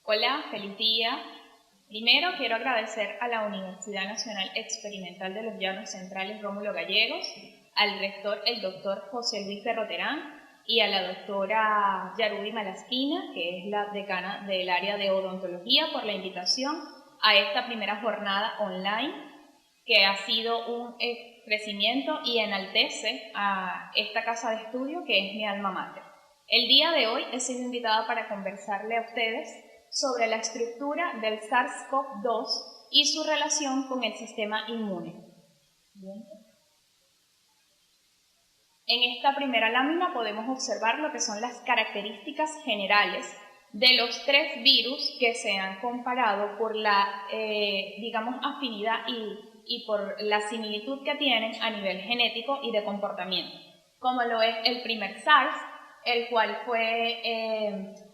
Hola, feliz día. Primero quiero agradecer a la Universidad Nacional Experimental de los Llanos Centrales Rómulo Gallegos, al rector, el doctor José Luis Ferroterán, y a la doctora Yarubi Malaspina, que es la decana del área de odontología, por la invitación a esta primera jornada online, que ha sido un crecimiento y enaltece a esta casa de estudio que es mi alma mater. El día de hoy he sido invitada para conversarle a ustedes sobre la estructura del SARS-CoV-2 y su relación con el sistema inmune. Bien. En esta primera lámina podemos observar lo que son las características generales de los tres virus que se han comparado por la, afinidad y por la similitud que tienen a nivel genético y de comportamiento, como lo es el primer SARS, el cual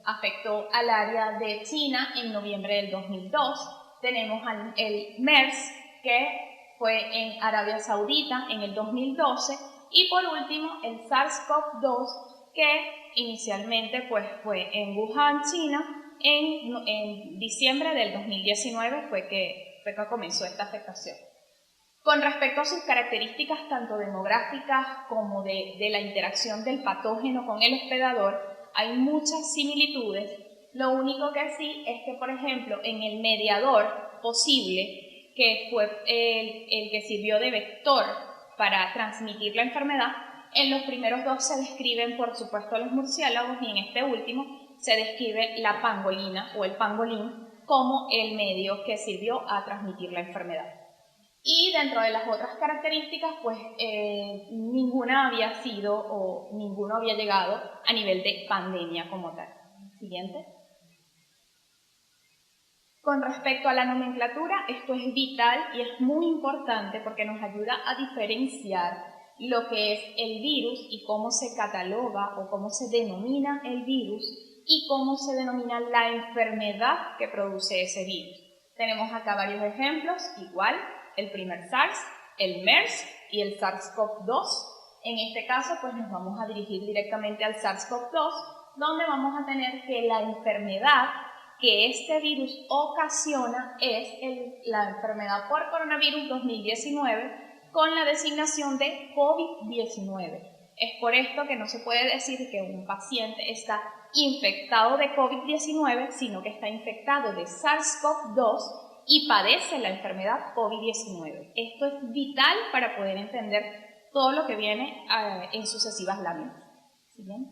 afectó al área de China en noviembre del 2002. Tenemos el MERS, que fue en Arabia Saudita en el 2012, y por último el SARS-CoV-2, que inicialmente fue en Wuhan, China, en diciembre del 2019 fue que comenzó esta afectación. Con respecto a sus características tanto demográficas como de la interacción del patógeno con el hospedador, hay muchas similitudes. Lo único que sí es que, por ejemplo, en el mediador posible, que fue el que sirvió de vector para transmitir la enfermedad, en los primeros dos se describen, por supuesto, los murciélagos, y en este último se describe la pangolina o el pangolín como el medio que sirvió a transmitir la enfermedad. Y dentro de las otras características, ninguna había sido o ninguno había llegado a nivel de pandemia como tal. Siguiente. Con respecto a la nomenclatura, esto es vital y es muy importante porque nos ayuda a diferenciar lo que es el virus y cómo se cataloga o cómo se denomina el virus y cómo se denomina la enfermedad que produce ese virus. Tenemos acá varios ejemplos, igual, el primer SARS, el MERS y el SARS-CoV-2. En este caso, nos vamos a dirigir directamente al SARS-CoV-2, donde vamos a tener que la enfermedad que este virus ocasiona es la enfermedad por coronavirus 2019 con la designación de COVID-19. Es por esto que no se puede decir que un paciente está infectado de COVID-19, sino que está infectado de SARS-CoV-2 y padece la enfermedad COVID-19. Esto es vital para poder entender todo lo que viene en sucesivas láminas. ¿Siguiente?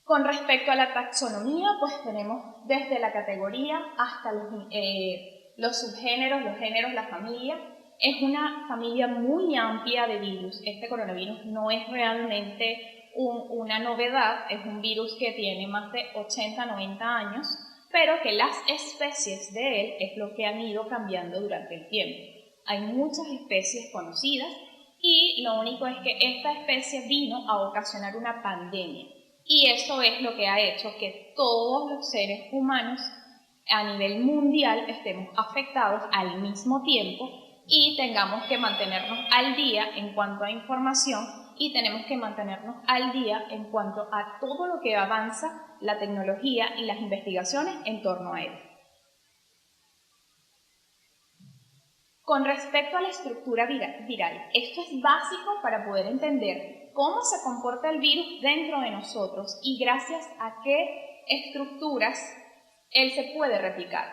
Con respecto a la taxonomía, tenemos desde la categoría hasta los subgéneros, los géneros, la familia. Es una familia muy amplia de virus. Este coronavirus no es realmente una novedad, es un virus que tiene más de 80-90 años, pero que las especies de él es lo que han ido cambiando durante el tiempo. Hay muchas especies conocidas y lo único es que esta especie vino a ocasionar una pandemia. Y eso es lo que ha hecho que todos los seres humanos a nivel mundial estemos afectados al mismo tiempo y tengamos que mantenernos al día en cuanto a información y tenemos que mantenernos al día en cuanto a todo lo que avanza la tecnología y las investigaciones en torno a él. Con respecto a la estructura viral, esto es básico para poder entender cómo se comporta el virus dentro de nosotros y gracias a qué estructuras él se puede replicar.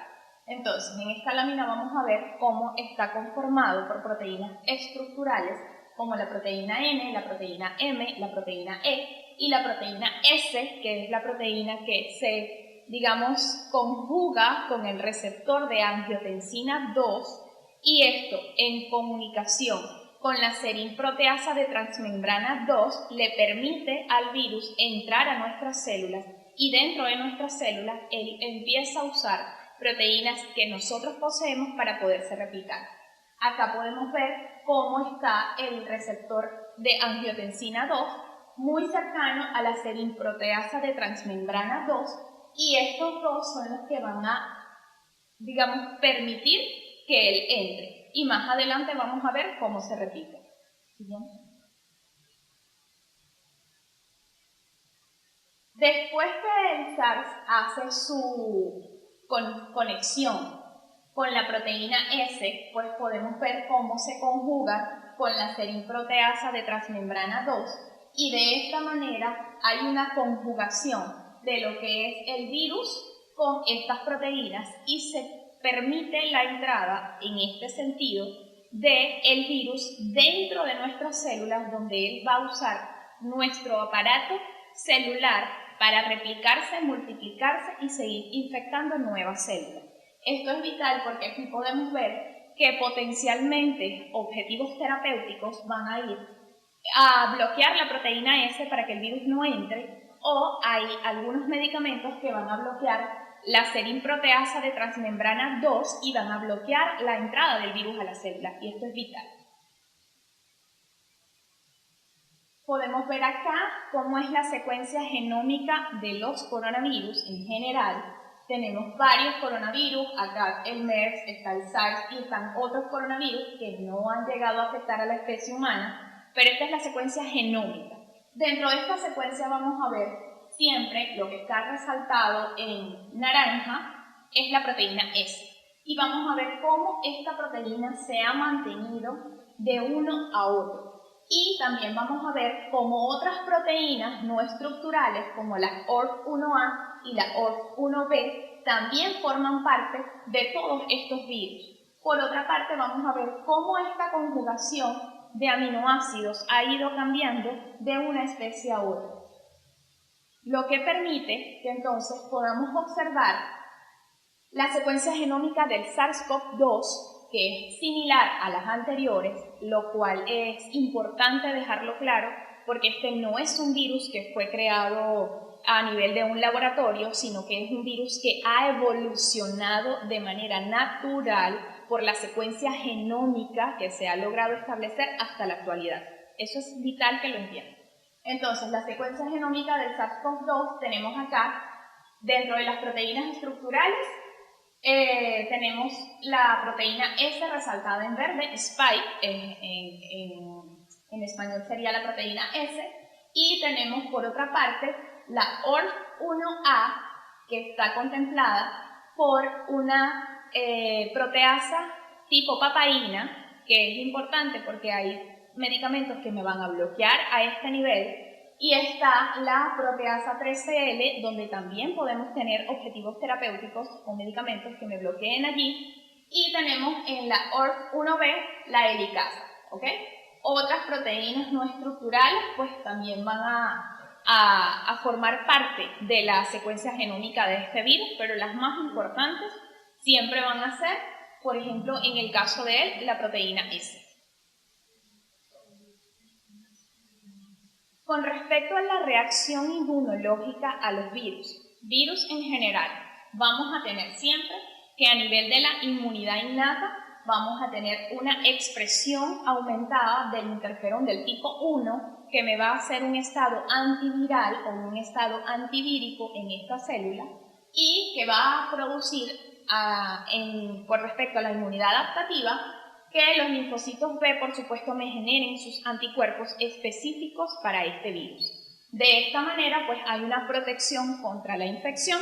Entonces, en esta lámina vamos a ver cómo está conformado por proteínas estructurales como la proteína N, la proteína M, la proteína E y la proteína S, que es la proteína que se, conjuga con el receptor de angiotensina 2, y esto en comunicación con la serinproteasa de transmembrana 2 le permite al virus entrar a nuestras células y dentro de nuestras células él empieza a usar proteínas que nosotros poseemos para poderse replicar. Acá podemos ver cómo está el receptor de angiotensina 2 muy cercano a la serinproteasa de transmembrana 2 y estos dos son los que van a, permitir que él entre. Y más adelante vamos a ver cómo se replica. ¿Siguiente? Después que el SARS hace su conexión con la proteína S, pues podemos ver cómo se conjuga con la serinproteasa de transmembrana 2 y de esta manera hay una conjugación de lo que es el virus con estas proteínas y se permite la entrada, en este sentido, del virus dentro de nuestras células, donde él va a usar nuestro aparato celular para replicarse, multiplicarse y seguir infectando nuevas células. Esto es vital porque aquí podemos ver que potencialmente objetivos terapéuticos van a ir a bloquear la proteína S para que el virus no entre, o hay algunos medicamentos que van a bloquear la serinproteasa de transmembrana 2 y van a bloquear la entrada del virus a la célula, y esto es vital. Podemos ver acá cómo es la secuencia genómica de los coronavirus en general. Tenemos varios coronavirus, acá el MERS, está el SARS y están otros coronavirus que no han llegado a afectar a la especie humana, pero esta es la secuencia genómica. Dentro de esta secuencia vamos a ver siempre lo que está resaltado en naranja es la proteína S. Y vamos a ver cómo esta proteína se ha mantenido de uno a otro. Y también vamos a ver cómo otras proteínas no estructurales como la ORF1A y la ORF1B también forman parte de todos estos virus. Por otra parte, vamos a ver cómo esta conjugación de aminoácidos ha ido cambiando de una especie a otra, lo que permite que entonces podamos observar la secuencia genómica del SARS-CoV-2, que es similar a las anteriores, lo cual es importante dejarlo claro porque este no es un virus que fue creado a nivel de un laboratorio, sino que es un virus que ha evolucionado de manera natural por la secuencia genómica que se ha logrado establecer hasta la actualidad. Eso es vital que lo entiendan. Entonces, la secuencia genómica del SARS-CoV-2 tenemos acá, dentro de las proteínas estructurales, tenemos la proteína S resaltada en verde, Spike, en español sería la proteína S, y tenemos por otra parte la ORF1A, que está contemplada por una proteasa tipo papaína, que es importante porque hay medicamentos que me van a bloquear a este nivel. Y está la proteasa 3CL, donde también podemos tener objetivos terapéuticos con medicamentos que me bloqueen allí. Y tenemos en la ORF1B la helicasa, ¿ok? Otras proteínas no estructurales pues también van a formar parte de la secuencia genómica de este virus, pero las más importantes siempre van a ser, por ejemplo, en el caso de él, la proteína S. Con respecto a la reacción inmunológica a los virus en general, vamos a tener siempre que a nivel de la inmunidad innata vamos a tener una expresión aumentada del interferón del tipo 1 que me va a hacer un estado antiviral o un estado antivírico en esta célula y que va a producir, con respecto a la inmunidad adaptativa, que los linfocitos B, por supuesto, me generen sus anticuerpos específicos para este virus. De esta manera, pues hay una protección contra la infección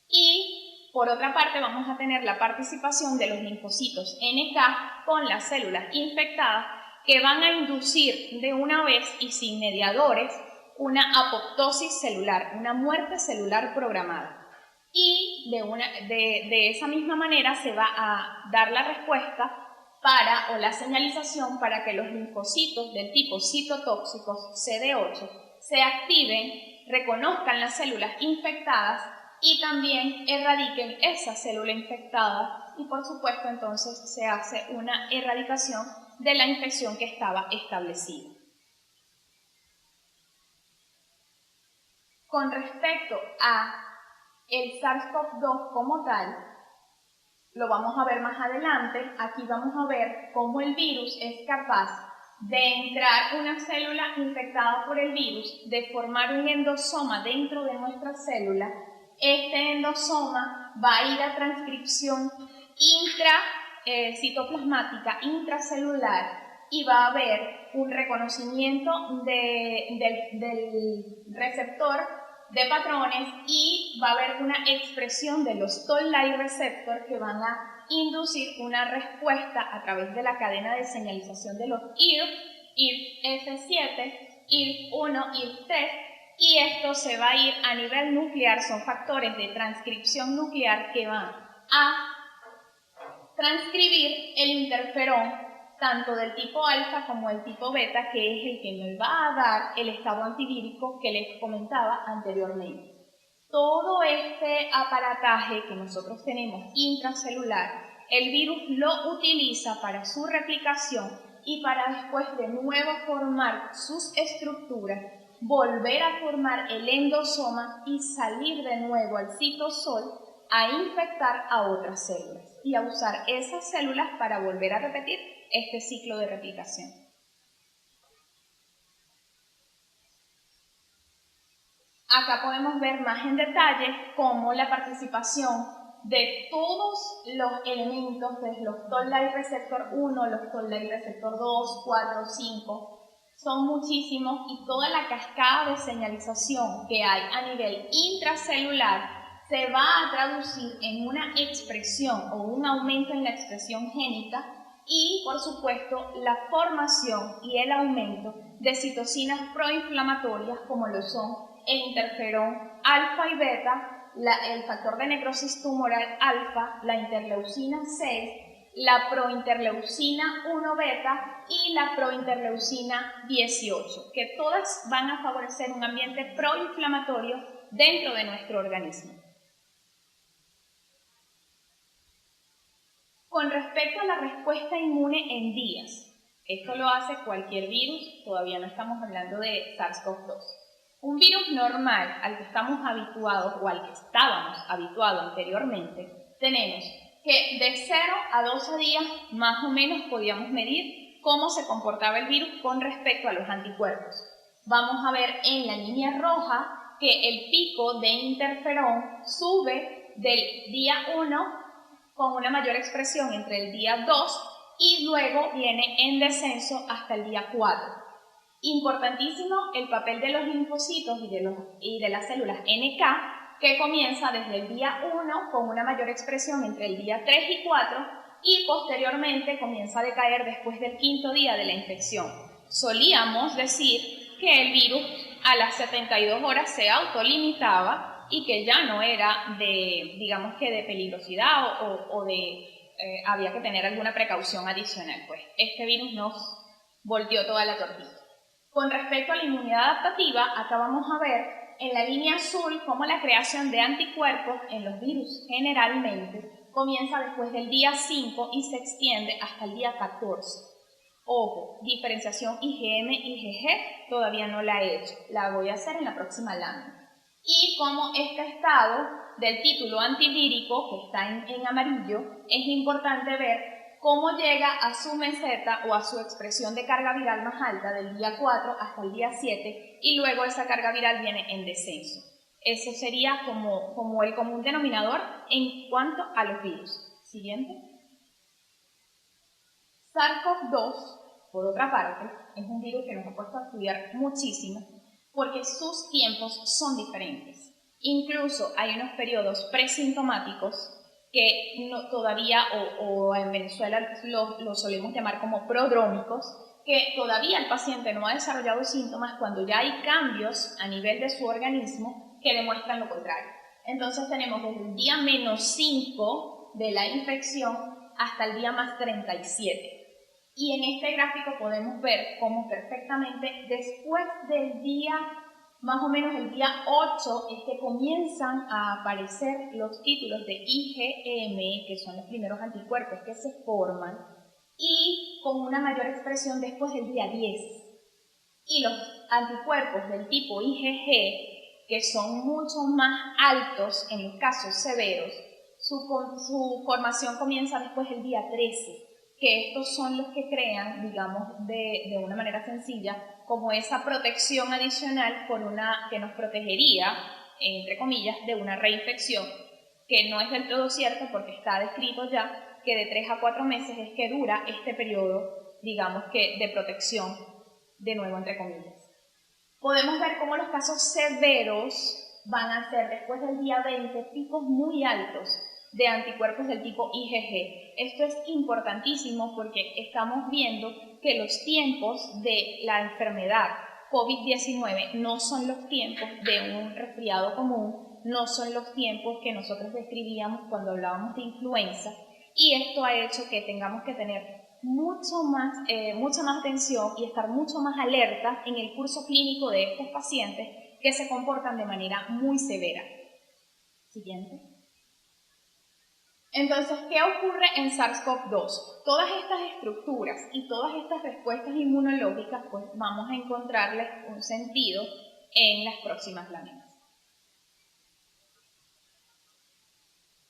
y, por otra parte, vamos a tener la participación de los linfocitos NK con las células infectadas que van a inducir de una vez y sin mediadores una apoptosis celular, una muerte celular programada. Y de esa misma manera se va a dar la respuesta o la señalización para que los linfocitos del tipo citotóxicos CD8 se activen, reconozcan las células infectadas y también erradiquen esa célula infectada y por supuesto entonces se hace una erradicación de la infección que estaba establecida. Con respecto a el SARS-CoV-2 como tal, lo vamos a ver más adelante. Aquí vamos a ver cómo el virus es capaz de entrar una célula infectada por el virus, de formar un endosoma dentro de nuestra célula. Este endosoma va a ir a transcripción citoplasmática intracelular y va a haber un reconocimiento del receptor de patrones y va a haber una expresión de los toll-like receptors que van a inducir una respuesta a través de la cadena de señalización de los IRF7, IRF1, IRF3, y esto se va a ir a nivel nuclear. Son factores de transcripción nuclear que van a transcribir el interferón tanto del tipo alfa como el tipo beta, que es el que nos va a dar el estado antivírico que les comentaba anteriormente. Todo este aparataje que nosotros tenemos intracelular, el virus lo utiliza para su replicación y para después de nuevo formar sus estructuras, volver a formar el endosoma y salir de nuevo al citosol a infectar a otras células y a usar esas células para volver a repetir este ciclo de replicación. Acá podemos ver más en detalle cómo la participación de todos los elementos de los toll-like receptor 1, los toll-like receptor 2, 4, 5, son muchísimos, y toda la cascada de señalización que hay a nivel intracelular se va a traducir en una expresión o un aumento en la expresión génica y, por supuesto, la formación y el aumento de citocinas proinflamatorias como lo son el interferón alfa y beta, el factor de necrosis tumoral alfa, la interleucina 6, la prointerleucina 1 beta y la prointerleucina 18, que todas van a favorecer un ambiente proinflamatorio dentro de nuestro organismo. Con respecto a la respuesta inmune en días, esto lo hace cualquier virus, todavía no estamos hablando de SARS-CoV-2. Un virus normal al que estamos habituados o al que estábamos habituados anteriormente, tenemos que de 0 a 12 días más o menos podíamos medir cómo se comportaba el virus con respecto a los anticuerpos. Vamos a ver en la línea roja que el pico de interferón sube del día 1 con una mayor expresión entre el día 2 y luego viene en descenso hasta el día 4. Importantísimo el papel de los linfocitos y de las células NK, que comienza desde el día 1 con una mayor expresión entre el día 3 y 4 y posteriormente comienza a decaer después del 5.º día de la infección. Solíamos decir que el virus a las 72 horas se autolimitaba y que ya no era de, digamos que de peligrosidad o había que tener alguna precaución adicional. Pues este virus nos volteó toda la tortilla. Con respecto a la inmunidad adaptativa, acá vamos a ver en la línea azul cómo la creación de anticuerpos en los virus generalmente comienza después del día 5 y se extiende hasta el día 14. Ojo, diferenciación IgM-IgG todavía no la he hecho, la voy a hacer en la próxima lámina. Y como este estado del título antivírico, que está en amarillo, es importante ver cómo llega a su meseta o a su expresión de carga viral más alta del día 4 hasta el día 7 y luego esa carga viral viene en descenso. Eso sería como el común denominador en cuanto a los virus. Siguiente. SARS-CoV-2, por otra parte, es un virus que nos ha puesto a estudiar muchísimo porque sus tiempos son diferentes. Incluso hay unos periodos presintomáticos que todavía, o en Venezuela lo solemos llamar como prodrómicos, que todavía el paciente no ha desarrollado síntomas cuando ya hay cambios a nivel de su organismo que demuestran lo contrario. Entonces tenemos desde el día -5 de la infección hasta el día +37. Y en este gráfico podemos ver cómo perfectamente después del día, más o menos el día 8, es que comienzan a aparecer los títulos de IgM, que son los primeros anticuerpos que se forman, y con una mayor expresión después del día 10. Y los anticuerpos del tipo IgG, que son mucho más altos en los casos severos, su formación comienza después del día 13. Que estos son los que crean, digamos, de una manera sencilla, como esa protección adicional que nos protegería, entre comillas, de una reinfección, que no es del todo cierto porque está descrito ya que de 3 a 4 meses es que dura este periodo, digamos que de protección, de nuevo entre comillas. Podemos ver cómo los casos severos van a ser después del día 20 picos muy altos de anticuerpos del tipo IgG. Esto es importantísimo porque estamos viendo que los tiempos de la enfermedad COVID-19 no son los tiempos de un resfriado común, no son los tiempos que nosotros describíamos cuando hablábamos de influenza, y esto ha hecho que tengamos que tener mucha más atención y estar mucho más alerta en el curso clínico de estos pacientes que se comportan de manera muy severa. Siguiente. Entonces, ¿qué ocurre en SARS-CoV-2? Todas estas estructuras y todas estas respuestas inmunológicas, pues vamos a encontrarles un sentido en las próximas láminas.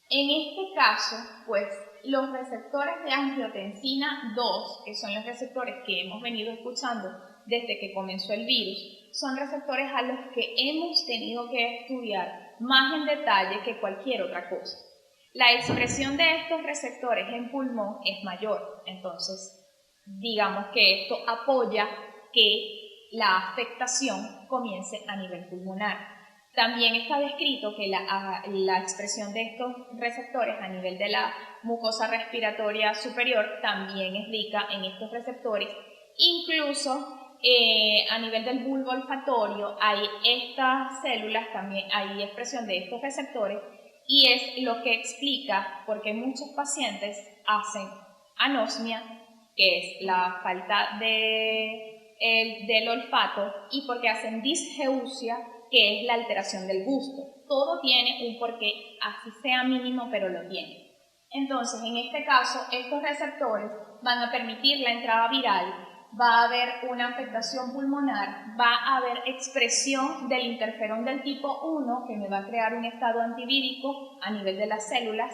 En este caso, pues los receptores de angiotensina 2, que son los receptores que hemos venido escuchando desde que comenzó el virus, son receptores a los que hemos tenido que estudiar más en detalle que cualquier otra cosa. La expresión de estos receptores en pulmón es mayor, entonces digamos que esto apoya que la afectación comience a nivel pulmonar. También está descrito que la expresión de estos receptores a nivel de la mucosa respiratoria superior también es rica en estos receptores. Incluso a nivel del bulbo olfatorio hay estas células, también hay expresión de estos receptores, y es lo que explica por qué muchos pacientes hacen anosmia, que es la falta del olfato, y porque hacen disgeusia, que es la alteración del gusto. Todo tiene un porqué, así sea mínimo, pero lo tiene. Entonces, en este caso, estos receptores van a permitir la entrada viral, va a haber una afectación pulmonar, va a haber expresión del interferón del tipo 1, que me va a crear un estado antivírico a nivel de las células,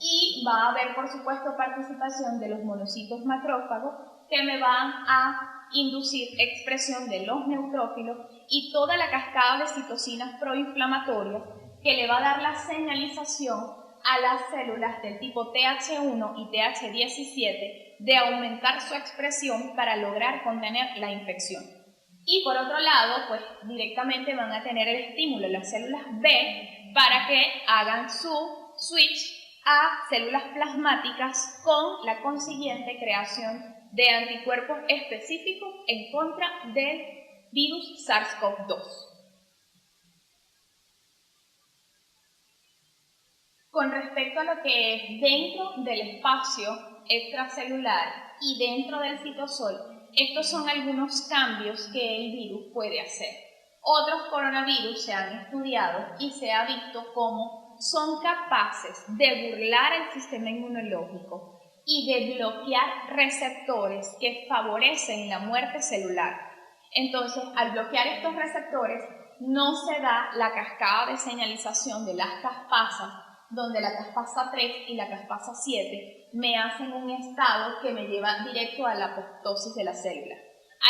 y va a haber, por supuesto, participación de los monocitos macrófagos, que me van a inducir expresión de los neutrófilos y toda la cascada de citocinas proinflamatorias que le va a dar la señalización a las células del tipo TH1 y TH17 de aumentar su expresión para lograr contener la infección. Y por otro lado, pues directamente van a tener el estímulo las células B para que hagan su switch a células plasmáticas con la consiguiente creación de anticuerpos específicos en contra del virus SARS-CoV-2. Con respecto a lo que es dentro del espacio extracelular y dentro del citosol, estos son algunos cambios que el virus puede hacer. Otros coronavirus se han estudiado y se ha visto cómo son capaces de burlar el sistema inmunológico y de bloquear receptores que favorecen la muerte celular. Entonces, al bloquear estos receptores, no se da la cascada de señalización de las caspasas, donde la caspasa 3 y la caspasa 7 me hacen un estado que me lleva directo a la apoptosis de la célula.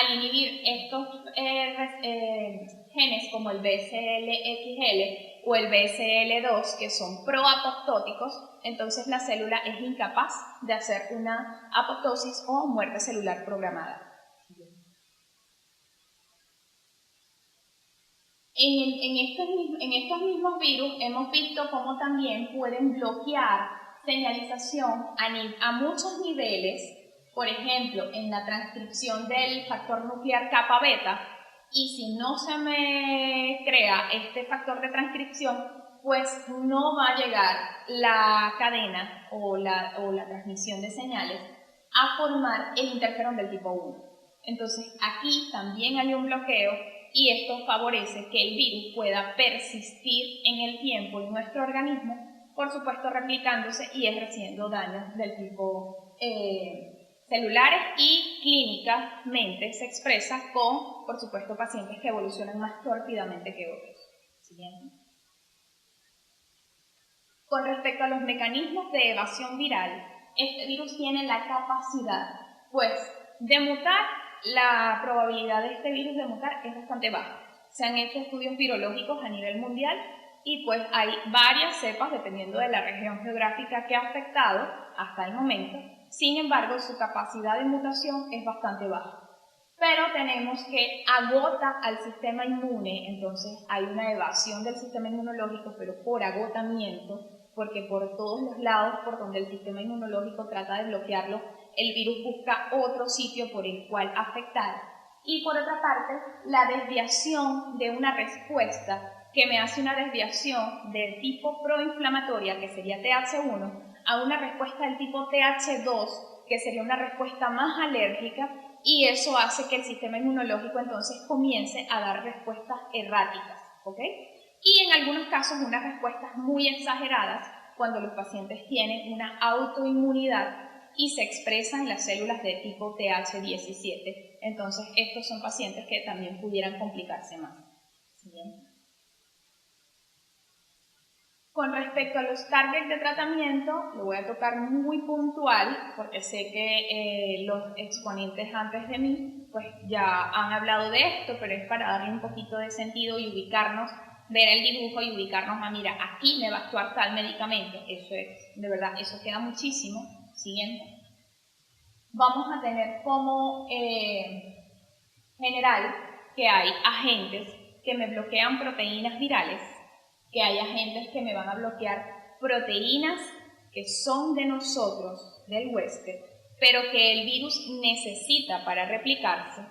Al inhibir estos genes como el BCL-XL o el BCL2, que son proapoptóticos, entonces la célula es incapaz de hacer una apoptosis o muerte celular programada. En estos mismos virus hemos visto cómo también pueden bloquear señalización a muchos niveles, por ejemplo, en la transcripción del factor nuclear kappa beta, y si no se me crea este factor de transcripción, pues no va a llegar la cadena o la transmisión de señales a formar el interferón del tipo 1. Entonces aquí también hay un bloqueo y esto favorece que el virus pueda persistir en el tiempo en nuestro organismo, por supuesto replicándose y ejerciendo daños del tipo celulares, y clínicamente se expresa con, por supuesto, pacientes que evolucionan más rápidamente que otros. Siguiente. Con respecto a los mecanismos de evasión viral, este virus tiene la capacidad, pues, de mutar. La probabilidad de este virus de mutar es bastante baja. Se han hecho estudios virológicos a nivel mundial y pues hay varias cepas dependiendo de la región geográfica que ha afectado hasta el momento. Sin embargo, su capacidad de mutación es bastante baja. pero tenemos que agota al sistema inmune, entonces hay una evasión del sistema inmunológico, pero por agotamiento, porque por todos los lados por donde el sistema inmunológico trata de bloquearlo, el virus busca otro sitio por el cual afectar. Y por otra parte, la desviación de una respuesta que me hace una desviación del tipo proinflamatoria, que sería TH1, a una respuesta del tipo TH2, que sería una respuesta más alérgica, y eso hace que el sistema inmunológico entonces comience a dar respuestas erráticas, ¿ok? Y en algunos casos unas respuestas muy exageradas cuando los pacientes tienen una autoinmunidad y se expresan en las células de tipo TH17. Entonces estos son pacientes que también pudieran complicarse más. ¿Bien? Con respecto a los targets de tratamiento, lo voy a tocar muy puntual porque sé que los exponentes antes de mí pues ya han hablado de esto, pero es para darle un poquito de sentido y ubicarnos, ver el dibujo y ubicarnos a, mira, aquí me va a actuar tal medicamento. Eso es, de verdad, eso queda muchísimo. Siguiente. Vamos a tener como general que hay agentes que me bloquean proteínas virales, que hay agentes que me van a bloquear proteínas que son de nosotros, del huésped, pero que el virus necesita para replicarse,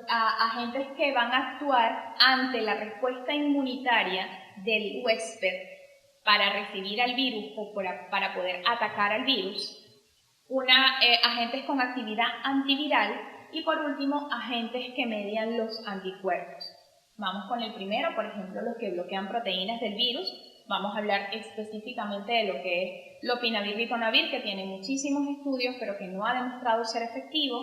agentes que van a actuar ante la respuesta inmunitaria del huésped para recibir al virus o para poder atacar al virus, agentes con actividad antiviral y por último agentes que median los anticuerpos. Vamos con el primero, por ejemplo, los que bloquean proteínas del virus. Vamos a hablar específicamente de lo que es lopinavir-ritonavir, que tiene muchísimos estudios, pero que no ha demostrado ser efectivo.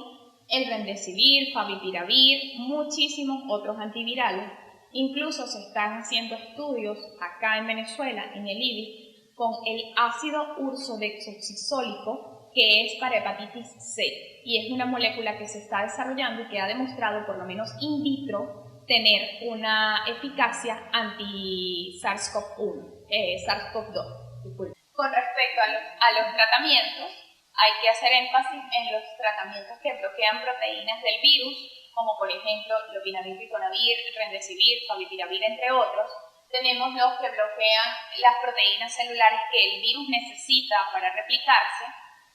El remdesivir, favipiravir, muchísimos otros antivirales. Incluso se están haciendo estudios acá en Venezuela, en el IBI, con el ácido ursodeoxisólico, que es para hepatitis C. Y es una molécula que se está desarrollando y que ha demostrado, por lo menos in vitro, tener una eficacia anti-SARS-CoV-2. Con respecto a los tratamientos, hay que hacer énfasis en los tratamientos que bloquean proteínas del virus, como por ejemplo lopinavir, ritonavir, remdesivir, favipiravir, entre otros. Tenemos los que bloquean las proteínas celulares que el virus necesita para replicarse,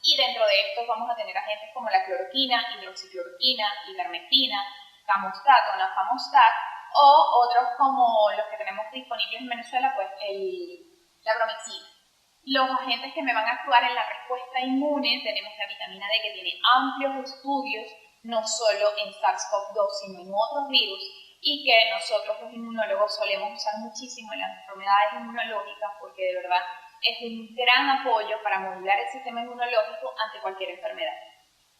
y dentro de estos vamos a tener agentes como la cloroquina, hidroxicloroquina, ivermectina, camostato, nafamostat, o otros como los que tenemos disponibles en Venezuela, pues la bromixina. Los agentes que me van a actuar en la respuesta inmune, tenemos la vitamina D, que tiene amplios estudios, no solo en SARS-CoV-2, sino en otros virus, y que nosotros los inmunólogos solemos usar muchísimo en las enfermedades inmunológicas, porque de verdad es un gran apoyo para modular el sistema inmunológico ante cualquier enfermedad.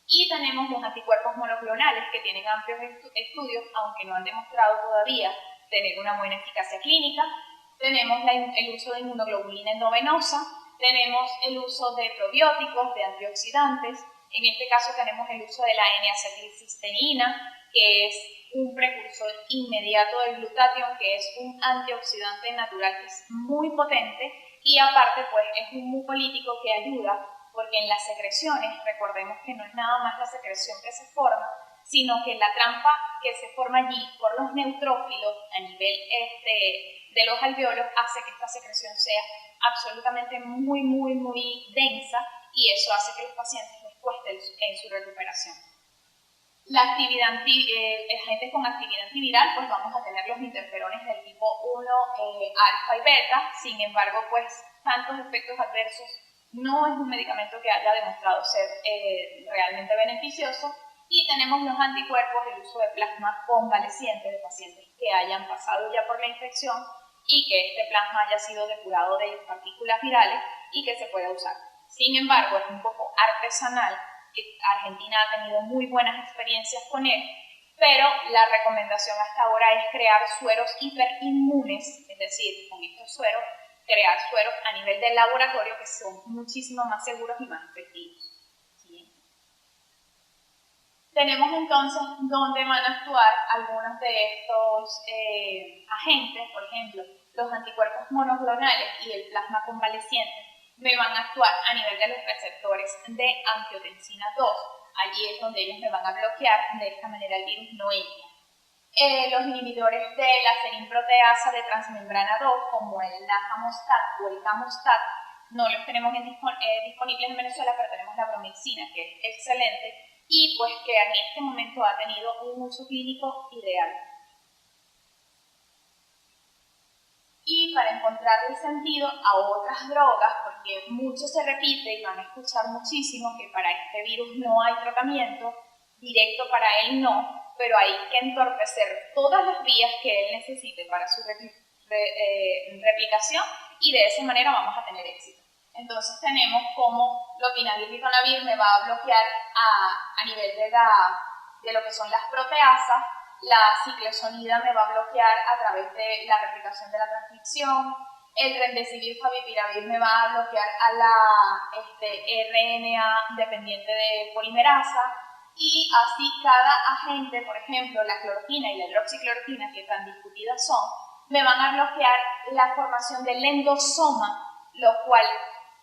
Y tenemos los anticuerpos monoclonales, que tienen amplios estudios, aunque no han demostrado todavía tener una buena eficacia clínica. Tenemos el uso de inmunoglobulina endovenosa, tenemos el uso de probióticos, de antioxidantes. En este caso tenemos el uso de la N-acetilcisteína, que es un precursor inmediato del glutatión, que es un antioxidante natural que es muy potente, y aparte pues es un mucolítico que ayuda, porque en las secreciones, recordemos que no es nada más la secreción que se forma, sino que la trampa que se forma allí por los neutrófilos a nivel de los alveolos hace que esta secreción sea absolutamente muy densa, y eso hace que los pacientes les cueste en su recuperación. La actividad agentes con actividad antiviral, pues vamos a tener los interferones del tipo 1, alfa y beta. Sin embargo, pues tantos efectos adversos, no es un medicamento que haya demostrado ser realmente beneficioso. Y tenemos los anticuerpos, el uso de plasma convaleciente de pacientes que hayan pasado ya por la infección y que este plasma haya sido depurado de partículas virales y que se pueda usar. Sin embargo, es un poco artesanal. Argentina ha tenido muy buenas experiencias con él, pero la recomendación hasta ahora es crear sueros hiperinmunes, es decir, con estos sueros, crear sueros a nivel del laboratorio que son muchísimo más seguros y más efectivos. ¿Sí? Tenemos entonces dónde van a actuar algunos de estos agentes, por ejemplo, los anticuerpos monoclonales y el plasma convaleciente me van a actuar a nivel de los receptores de angiotensina 2, allí es donde ellos me van a bloquear, de esta manera el virus no entra. Los inhibidores de la serinproteasa de transmembrana 2, como el nafamostat o el camostat, no los tenemos disponibles en Venezuela, pero tenemos la bromixina, que es excelente, y pues que en este momento ha tenido un uso clínico ideal. Y para encontrarle sentido a otras drogas, porque mucho se repite y van a escuchar muchísimo que para este virus no hay tratamiento, directo para él no, pero hay que entorpecer todas las vías que él necesite para su replicación y de esa manera vamos a tener éxito. Entonces tenemos como lopinavir y ritonavir me va a bloquear a nivel de lo que son las proteasas, la ciclosonida me va a bloquear a través de la replicación de la transcripción, el remdesivir favipiravir me va a bloquear a la RNA dependiente de polimerasa, y así cada agente, por ejemplo la cloroquina y la hidroxicloroquina, que tan discutidas son, me van a bloquear la formación del endosoma, lo cual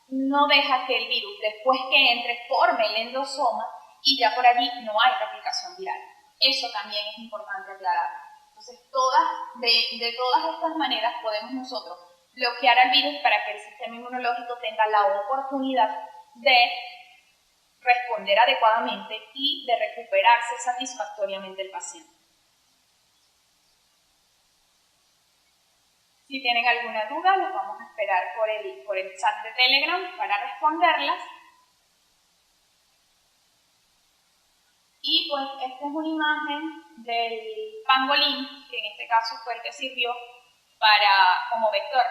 no deja que el virus, después que entre, forme el endosoma y ya por allí no hay replicación viral. Eso también es importante aclarar. Entonces, de todas estas maneras podemos nosotros bloquear al virus para que el sistema inmunológico tenga la oportunidad de responder adecuadamente y de recuperarse satisfactoriamente el paciente. Si tienen alguna duda, los vamos a esperar por el chat de Telegram para responderlas. Y pues esta es una imagen del pangolín, que en este caso fue el que sirvió como vector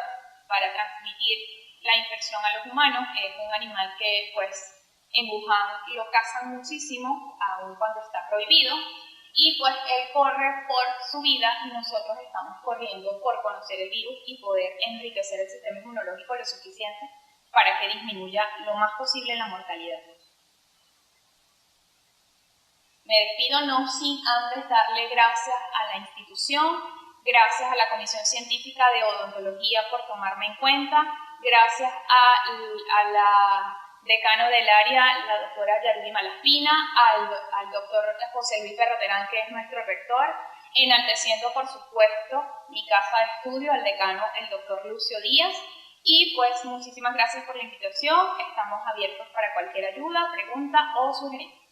para transmitir la infección a los humanos. Es un animal que pues en Wuhan lo cazan muchísimo, aun cuando está prohibido, y pues él corre por su vida y nosotros estamos corriendo por conocer el virus y poder enriquecer el sistema inmunológico lo suficiente para que disminuya lo más posible la mortalidad. Me despido no sin antes darle gracias a la institución, gracias a la Comisión Científica de Odontología por tomarme en cuenta, gracias a la decano del área, la doctora Yaruli Malaspina, al doctor José Luis Ferroterán, que es nuestro rector, enalteciendo por supuesto mi casa de estudio, al decano, el doctor Lucio Díaz, y pues muchísimas gracias por la invitación, estamos abiertos para cualquier ayuda, pregunta o sugerencia.